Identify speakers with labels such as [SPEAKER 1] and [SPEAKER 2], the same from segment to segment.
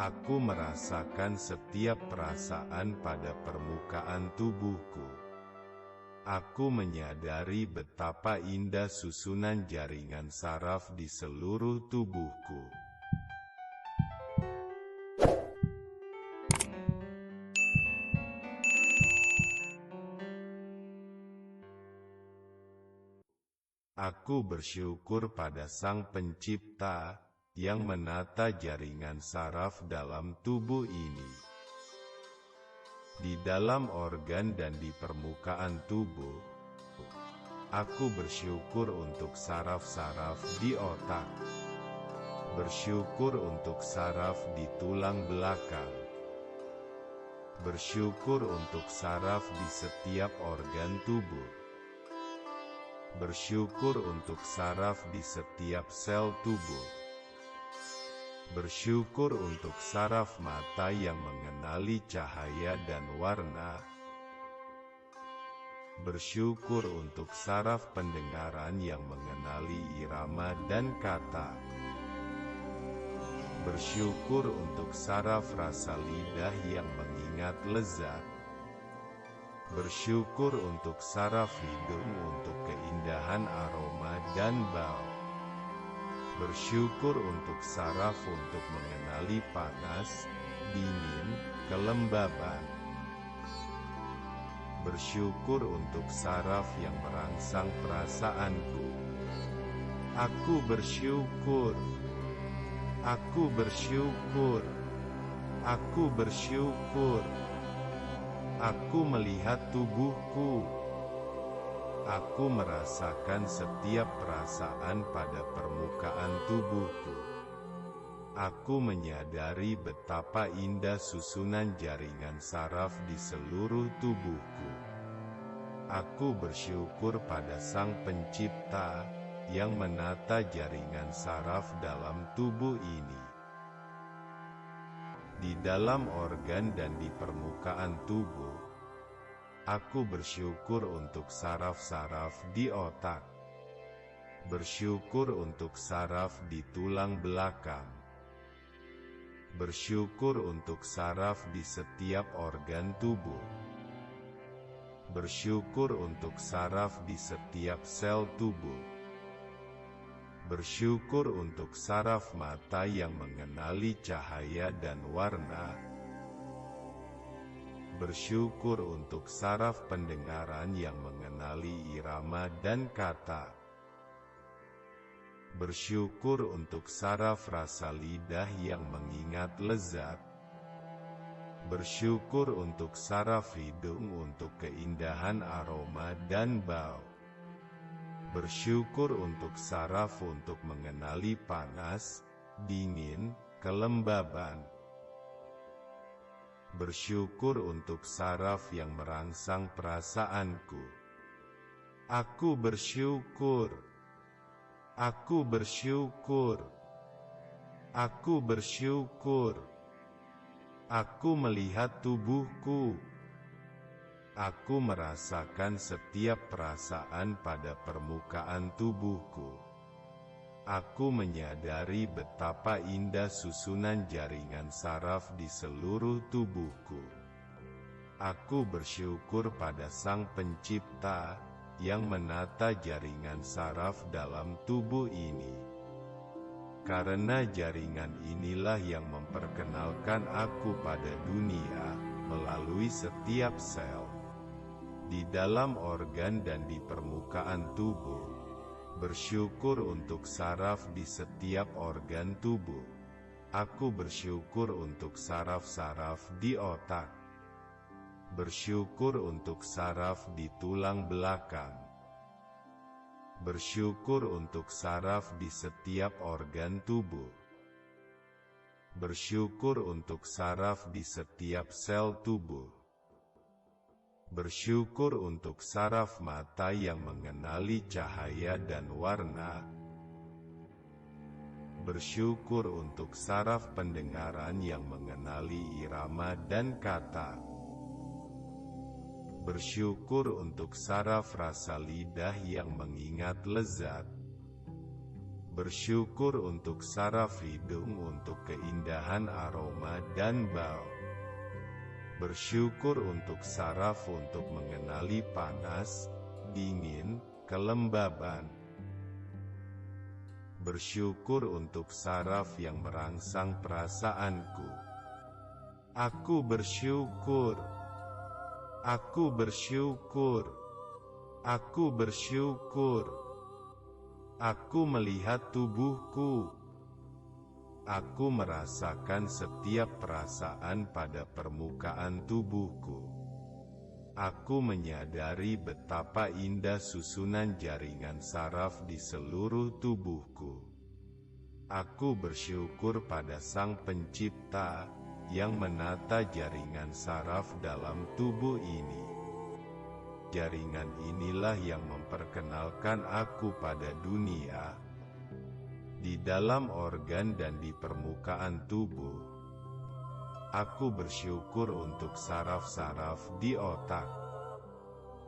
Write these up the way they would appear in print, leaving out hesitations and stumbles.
[SPEAKER 1] Aku merasakan setiap perasaan pada permukaan tubuhku. Aku menyadari betapa indah susunan jaringan saraf di seluruh tubuhku. Aku bersyukur pada Sang Pencipta yang menata jaringan saraf dalam tubuh ini. Di dalam organ dan di permukaan tubuh, aku bersyukur untuk saraf-saraf di otak, bersyukur untuk saraf di tulang belakang, bersyukur untuk saraf di setiap organ tubuh, bersyukur untuk saraf di setiap sel tubuh, bersyukur untuk saraf mata yang mengenali cahaya dan warna, bersyukur untuk saraf pendengaran yang mengenali irama dan kata, bersyukur untuk saraf rasa lidah yang mengingat lezat, bersyukur untuk saraf hidung untuk keindahan aroma dan bau, bersyukur untuk saraf untuk mengenali panas, dingin, kelembaban. Bersyukur untuk saraf yang merangsang perasaanku. Aku bersyukur. Aku bersyukur. Aku bersyukur. Aku melihat tubuhku. Aku merasakan setiap perasaan pada permukaan tubuhku. Aku menyadari betapa indah susunan jaringan saraf di seluruh tubuhku. Aku bersyukur pada Sang Pencipta yang menata jaringan saraf dalam tubuh ini. Di dalam organ dan di permukaan tubuh, aku bersyukur untuk saraf-saraf di otak, bersyukur untuk saraf di tulang belakang, bersyukur untuk saraf di setiap organ tubuh, bersyukur untuk saraf di setiap sel tubuh, bersyukur untuk saraf mata yang mengenali cahaya dan warna, bersyukur untuk saraf pendengaran yang mengenali irama dan kata, bersyukur untuk saraf rasa lidah yang mengingat lezat, bersyukur untuk saraf hidung untuk keindahan aroma dan bau, bersyukur untuk saraf untuk mengenali panas, dingin, kelembaban, bersyukur untuk saraf yang merangsang perasaanku. Aku bersyukur. Aku bersyukur. Aku bersyukur. Aku melihat tubuhku. Aku merasakan setiap perasaan pada permukaan tubuhku. Aku menyadari betapa indah susunan jaringan saraf di seluruh tubuhku. Aku bersyukur pada Sang Pencipta yang menata jaringan saraf dalam tubuh ini. Karena jaringan inilah yang memperkenalkan aku pada dunia melalui setiap sel, di dalam organ dan di permukaan tubuh. Bersyukur untuk saraf di setiap organ tubuh. Aku bersyukur untuk saraf-saraf di otak. Bersyukur untuk saraf di tulang belakang. Bersyukur untuk saraf di setiap organ tubuh. Bersyukur untuk saraf di setiap sel tubuh. Bersyukur untuk saraf mata yang mengenali cahaya dan warna. Bersyukur untuk saraf pendengaran yang mengenali irama dan kata. Bersyukur untuk saraf rasa lidah yang mengingat lezat. Bersyukur untuk saraf hidung untuk keindahan aroma dan bau. Bersyukur untuk saraf untuk mengenali panas, dingin, kelembaban. Bersyukur untuk saraf yang merangsang perasaanku. Aku bersyukur. Aku bersyukur. Aku bersyukur. Aku melihat tubuhku. Aku merasakan setiap perasaan pada permukaan tubuhku. Aku menyadari betapa indah susunan jaringan saraf di seluruh tubuhku. Aku bersyukur pada Sang Pencipta yang menata jaringan saraf dalam tubuh ini. Jaringan inilah yang memperkenalkan aku pada dunia. Di dalam organ dan di permukaan tubuh, aku bersyukur untuk saraf-saraf di otak.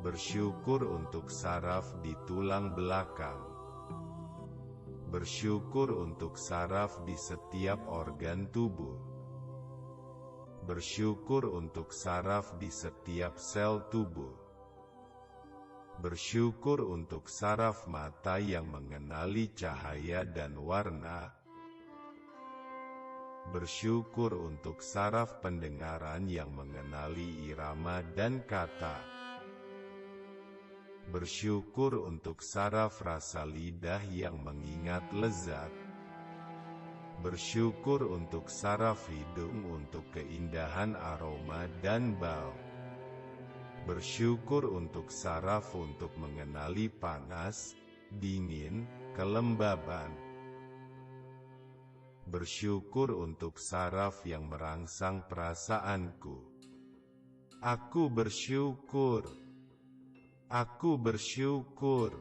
[SPEAKER 1] Bersyukur untuk saraf di tulang belakang. Bersyukur untuk saraf di setiap organ tubuh. Bersyukur untuk saraf di setiap sel tubuh. Bersyukur untuk saraf mata yang mengenali cahaya dan warna. Bersyukur untuk saraf pendengaran yang mengenali irama dan kata. Bersyukur untuk saraf rasa lidah yang mengingat lezat. Bersyukur untuk saraf hidung untuk keindahan aroma dan bau. Bersyukur untuk saraf untuk mengenali panas, dingin, kelembaban. Bersyukur untuk saraf yang merangsang perasaanku. Aku bersyukur. Aku bersyukur.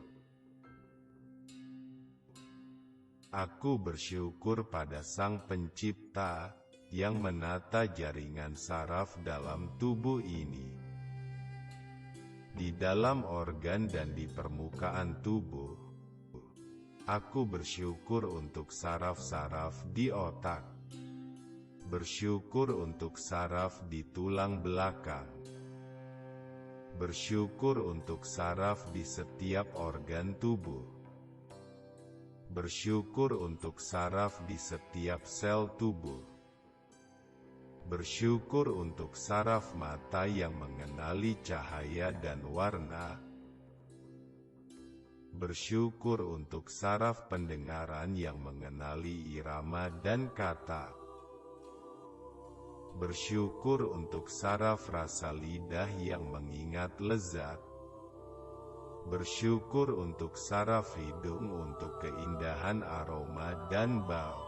[SPEAKER 1] Aku bersyukur pada Sang Pencipta yang menata jaringan saraf dalam tubuh ini. Di dalam organ dan di permukaan tubuh, aku bersyukur untuk saraf-saraf di otak. Bersyukur untuk saraf di tulang belakang. Bersyukur untuk saraf di setiap organ tubuh. Bersyukur untuk saraf di setiap sel tubuh. Bersyukur untuk saraf mata yang mengenali cahaya dan warna. Bersyukur untuk saraf pendengaran yang mengenali irama dan kata. Bersyukur untuk saraf rasa lidah yang mengingat lezat. Bersyukur untuk saraf hidung untuk keindahan aroma dan bau.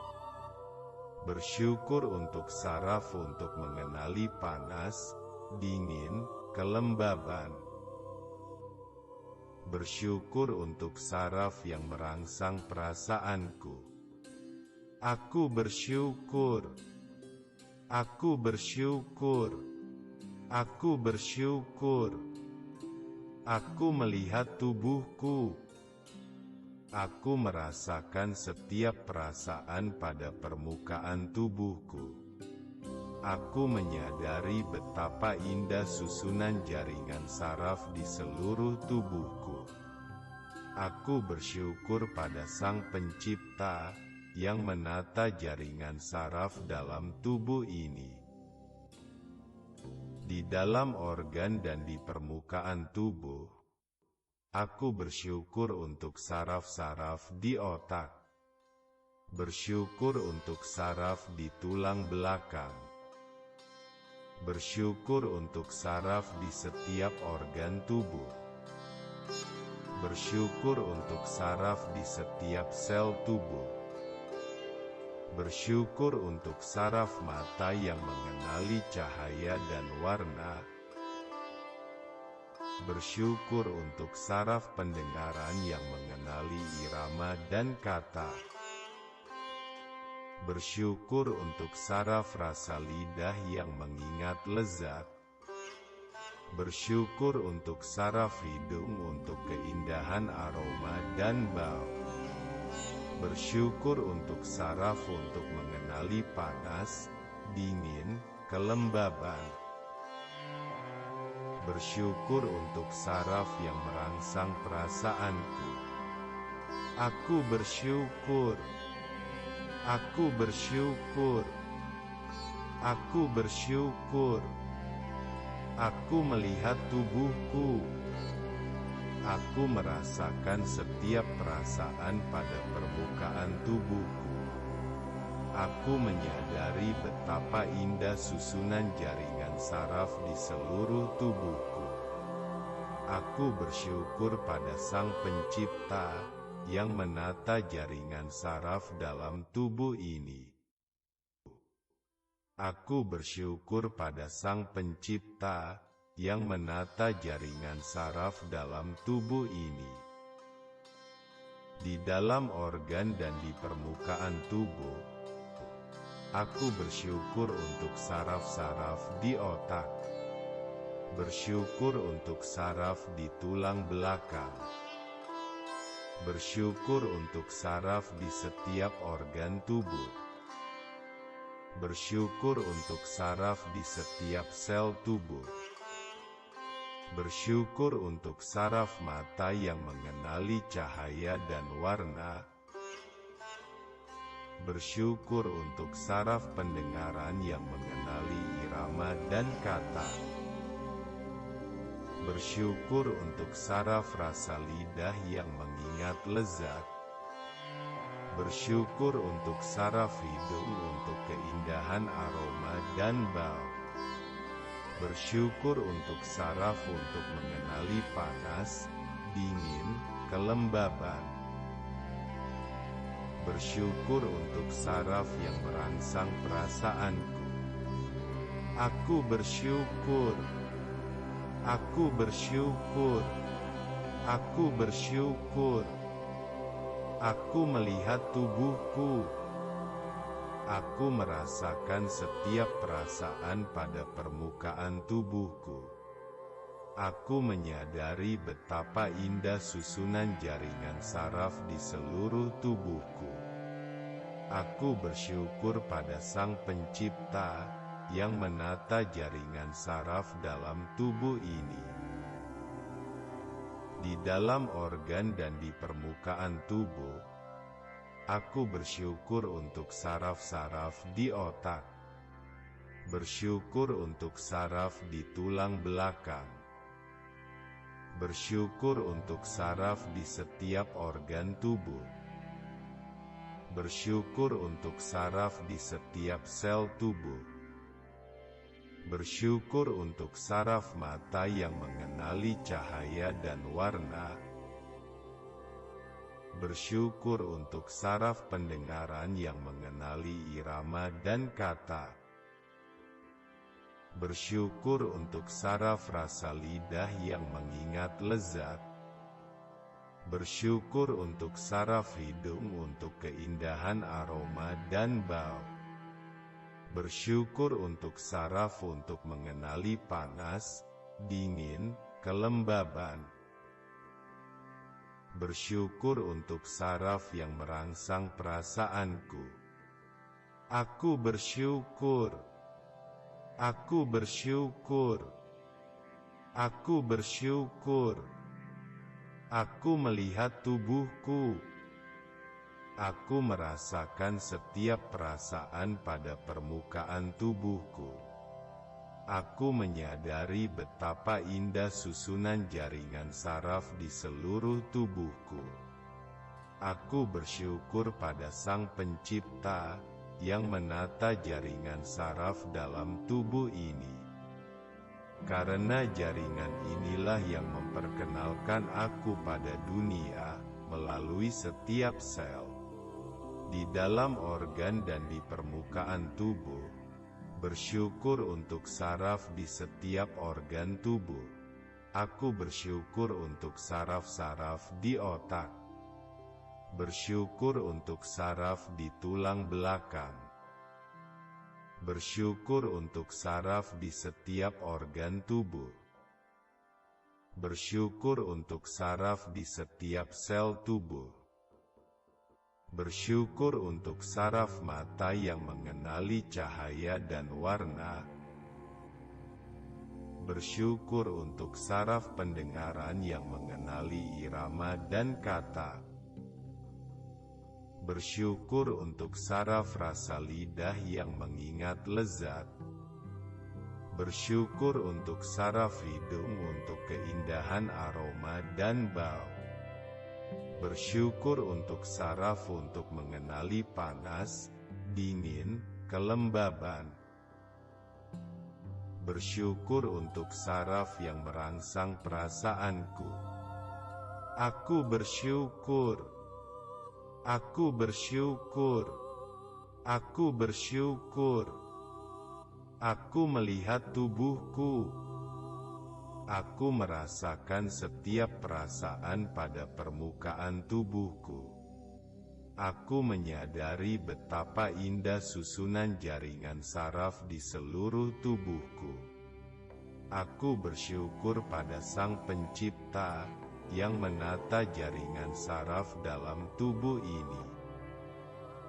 [SPEAKER 1] Bersyukur untuk saraf untuk mengenali panas, dingin, kelembaban. Bersyukur untuk saraf yang merangsang perasaanku. Aku bersyukur. Aku bersyukur. Aku bersyukur. Aku melihat tubuhku. Aku merasakan setiap perasaan pada permukaan tubuhku. Aku menyadari betapa indah susunan jaringan saraf di seluruh tubuhku. Aku bersyukur pada Sang Pencipta yang menata jaringan saraf dalam tubuh ini. Di dalam organ dan di permukaan tubuh, aku bersyukur untuk saraf-saraf di otak. Bersyukur untuk saraf di tulang belakang. Bersyukur untuk saraf di setiap organ tubuh. Bersyukur untuk saraf di setiap sel tubuh. Bersyukur untuk saraf mata yang mengenali cahaya dan warna. Bersyukur untuk saraf pendengaran yang mengenali irama dan kata. Bersyukur untuk saraf rasa lidah yang mengingat lezat. Bersyukur untuk saraf hidung untuk keindahan aroma dan bau. Bersyukur untuk saraf untuk mengenali panas, dingin, kelembaban. Bersyukur untuk saraf yang merangsang perasaanku. Aku bersyukur. Aku bersyukur. Aku bersyukur. Aku melihat tubuhku. Aku merasakan setiap perasaan pada permukaan tubuhku. Aku menyadari betapa indah susunan jaringan saraf di seluruh tubuhku. Aku bersyukur pada Sang Pencipta yang menata jaringan saraf dalam tubuh ini. Aku bersyukur pada Sang Pencipta yang menata jaringan saraf dalam tubuh ini. Di dalam organ dan di permukaan tubuh, aku bersyukur untuk saraf-saraf di otak. Bersyukur untuk saraf di tulang belakang. Bersyukur untuk saraf di setiap organ tubuh. Bersyukur untuk saraf di setiap sel tubuh. Bersyukur untuk saraf mata yang mengenali cahaya dan warna. Bersyukur untuk saraf pendengaran yang mengenali irama dan kata. Bersyukur untuk saraf rasa lidah yang mengingat lezat. Bersyukur untuk saraf hidung untuk keindahan aroma dan bau. Bersyukur untuk saraf untuk mengenali panas, dingin, kelembaban. Bersyukur untuk saraf yang merangsang perasaanku. Aku bersyukur. Aku bersyukur. Aku bersyukur. Aku melihat tubuhku. Aku merasakan setiap perasaan pada permukaan tubuhku. Aku menyadari betapa indah susunan jaringan saraf di seluruh tubuhku. Aku bersyukur pada Sang Pencipta yang menata jaringan saraf dalam tubuh ini. Di dalam organ dan di permukaan tubuh, aku bersyukur untuk saraf-saraf di otak. Bersyukur untuk saraf di tulang belakang. Bersyukur untuk saraf di setiap organ tubuh. Bersyukur untuk saraf di setiap sel tubuh. Bersyukur untuk saraf mata yang mengenali cahaya dan warna. Bersyukur untuk saraf pendengaran yang mengenali irama dan kata. Bersyukur untuk saraf rasa lidah yang mengingat lezat. Bersyukur untuk saraf hidung untuk keindahan aroma dan bau. Bersyukur untuk saraf untuk mengenali panas, dingin, kelembaban. Bersyukur untuk saraf yang merangsang perasaanku. Aku bersyukur. Aku bersyukur. Aku bersyukur. Aku melihat tubuhku. Aku merasakan setiap perasaan pada permukaan tubuhku. Aku menyadari betapa indah susunan jaringan saraf di seluruh tubuhku. Aku bersyukur pada Sang Pencipta yang menata jaringan saraf dalam tubuh ini. Karena jaringan inilah yang memperkenalkan aku pada dunia melalui setiap sel. Di dalam organ dan di permukaan tubuh, bersyukur untuk saraf di setiap organ tubuh. Aku bersyukur untuk saraf-saraf di otak. Bersyukur untuk saraf di tulang belakang. Bersyukur untuk saraf di setiap organ tubuh. Bersyukur untuk saraf di setiap sel tubuh. Bersyukur untuk saraf mata yang mengenali cahaya dan warna. Bersyukur untuk saraf pendengaran yang mengenali irama dan kata. Bersyukur untuk saraf rasa lidah yang mengingat lezat. Bersyukur untuk saraf hidung untuk keindahan aroma dan bau. Bersyukur untuk saraf untuk mengenali panas, dingin, kelembaban. Bersyukur untuk saraf yang merangsang perasaanku. Aku bersyukur. Aku bersyukur. Aku bersyukur. Aku melihat tubuhku. Aku merasakan setiap perasaan pada permukaan tubuhku. Aku menyadari betapa indah susunan jaringan saraf di seluruh tubuhku. Aku bersyukur pada Sang Pencipta yang menata jaringan saraf dalam tubuh ini.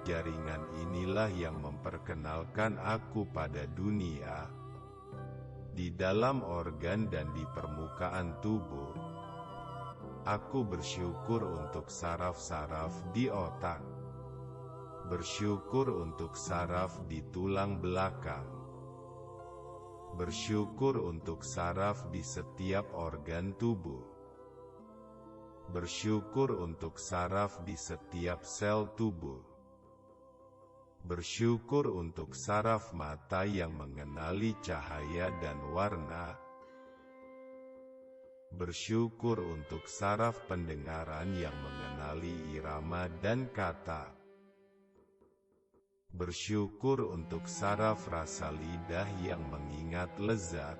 [SPEAKER 1] Jaringan inilah yang memperkenalkan aku pada dunia. Di dalam organ dan di permukaan tubuh, aku bersyukur untuk saraf-saraf di otak. Bersyukur untuk saraf di tulang belakang. Bersyukur untuk saraf di setiap organ tubuh. Bersyukur untuk saraf di setiap sel tubuh. Bersyukur untuk saraf mata yang mengenali cahaya dan warna. Bersyukur untuk saraf pendengaran yang mengenali irama dan kata. Bersyukur untuk saraf rasa lidah yang mengingat lezat.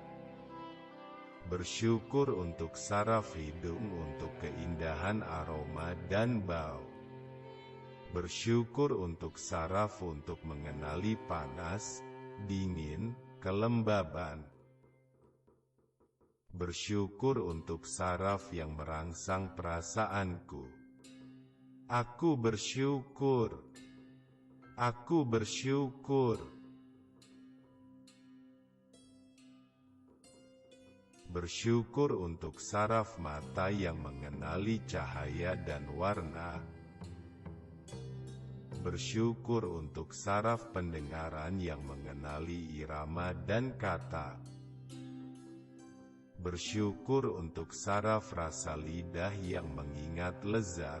[SPEAKER 1] Bersyukur untuk saraf hidung untuk keindahan aroma dan bau. Bersyukur untuk saraf untuk mengenali panas, dingin, kelembaban. Bersyukur untuk saraf yang merangsang perasaanku. Aku bersyukur. Aku bersyukur. Bersyukur untuk saraf mata yang mengenali cahaya dan warna. Bersyukur untuk saraf pendengaran yang mengenali irama dan kata. Bersyukur untuk saraf rasa lidah yang mengingat lezat.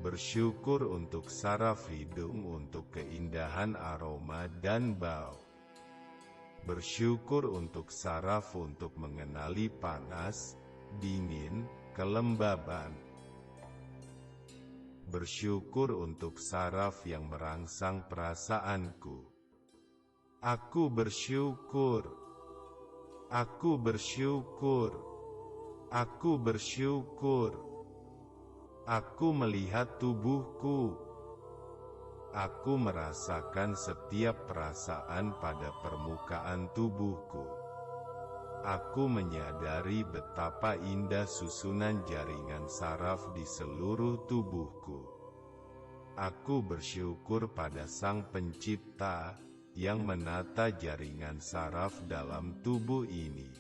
[SPEAKER 1] Bersyukur untuk saraf hidung untuk keindahan aroma dan bau. Bersyukur untuk saraf untuk mengenali panas, dingin, kelembaban. Bersyukur untuk saraf yang merangsang perasaanku. Aku bersyukur. Aku bersyukur. Aku bersyukur. Aku melihat tubuhku. Aku merasakan setiap perasaan pada permukaan tubuhku. Aku menyadari betapa indah susunan jaringan saraf di seluruh tubuhku. Aku bersyukur pada Sang Pencipta yang menata jaringan saraf dalam tubuh ini.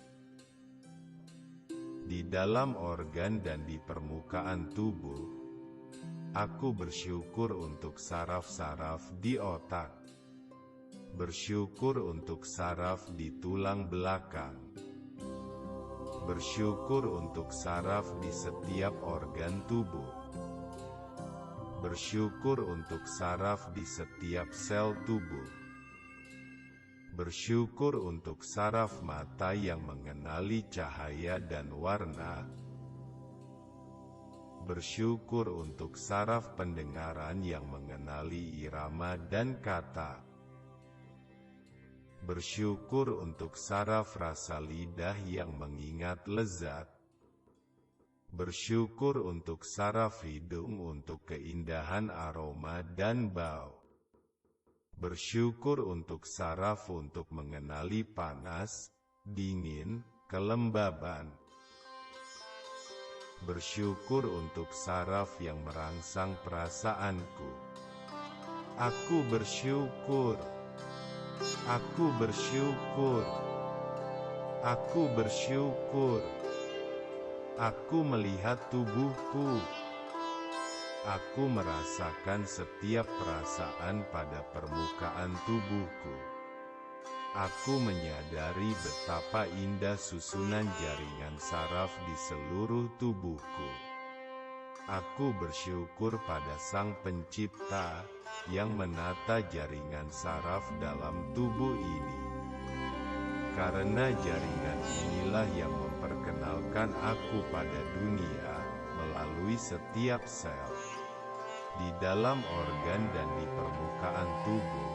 [SPEAKER 1] Di dalam organ dan di permukaan tubuh, aku bersyukur untuk saraf-saraf di otak. Bersyukur untuk saraf di tulang belakang. Bersyukur untuk saraf di setiap organ tubuh. Bersyukur untuk saraf di setiap sel tubuh. Bersyukur untuk saraf mata yang mengenali cahaya dan warna. Bersyukur untuk saraf pendengaran yang mengenali irama dan kata. Bersyukur untuk saraf rasa lidah yang mengingat lezat. Bersyukur untuk saraf hidung untuk keindahan aroma dan bau. Bersyukur untuk saraf untuk mengenali panas, dingin, kelembaban. Bersyukur untuk saraf yang merangsang perasaanku. Aku bersyukur. Aku bersyukur. Aku bersyukur. Aku melihat tubuhku. Aku merasakan setiap perasaan pada permukaan tubuhku. Aku menyadari betapa indah susunan jaringan saraf di seluruh tubuhku. Aku bersyukur pada Sang Pencipta yang menata jaringan saraf dalam tubuh ini. Karena jaringan inilah yang memperkenalkan aku pada dunia melalui setiap sel, di dalam organ dan di permukaan tubuh.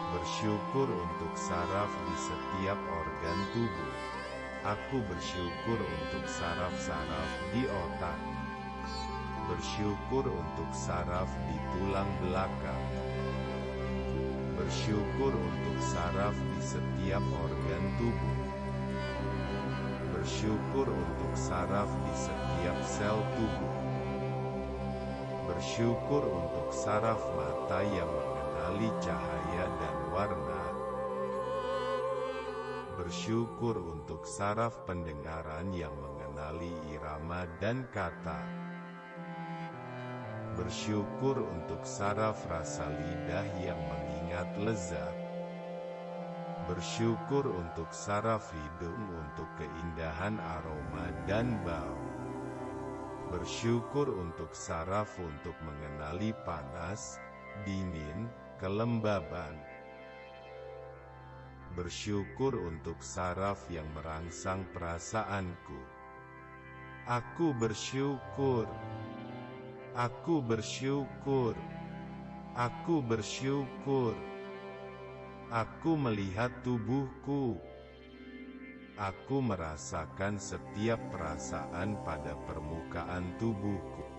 [SPEAKER 1] Bersyukur untuk saraf di setiap organ tubuh. Aku bersyukur untuk saraf-saraf di otak. Bersyukur untuk saraf di tulang belakang. Bersyukur untuk saraf di setiap organ tubuh. Bersyukur untuk saraf di setiap sel tubuh. Bersyukur untuk saraf mata yang mengenali cahaya dan warna. Bersyukur untuk saraf pendengaran yang mengenali irama dan kata. Bersyukur untuk saraf rasa lidah yang mengingat lezat. Bersyukur untuk saraf hidung untuk keindahan aroma dan bau. Bersyukur untuk saraf untuk mengenali panas, dingin, kelembaban. Bersyukur untuk saraf yang merangsang perasaanku. Aku bersyukur. Aku bersyukur. Aku bersyukur. Aku melihat tubuhku. Aku merasakan setiap perasaan pada permukaan tubuhku.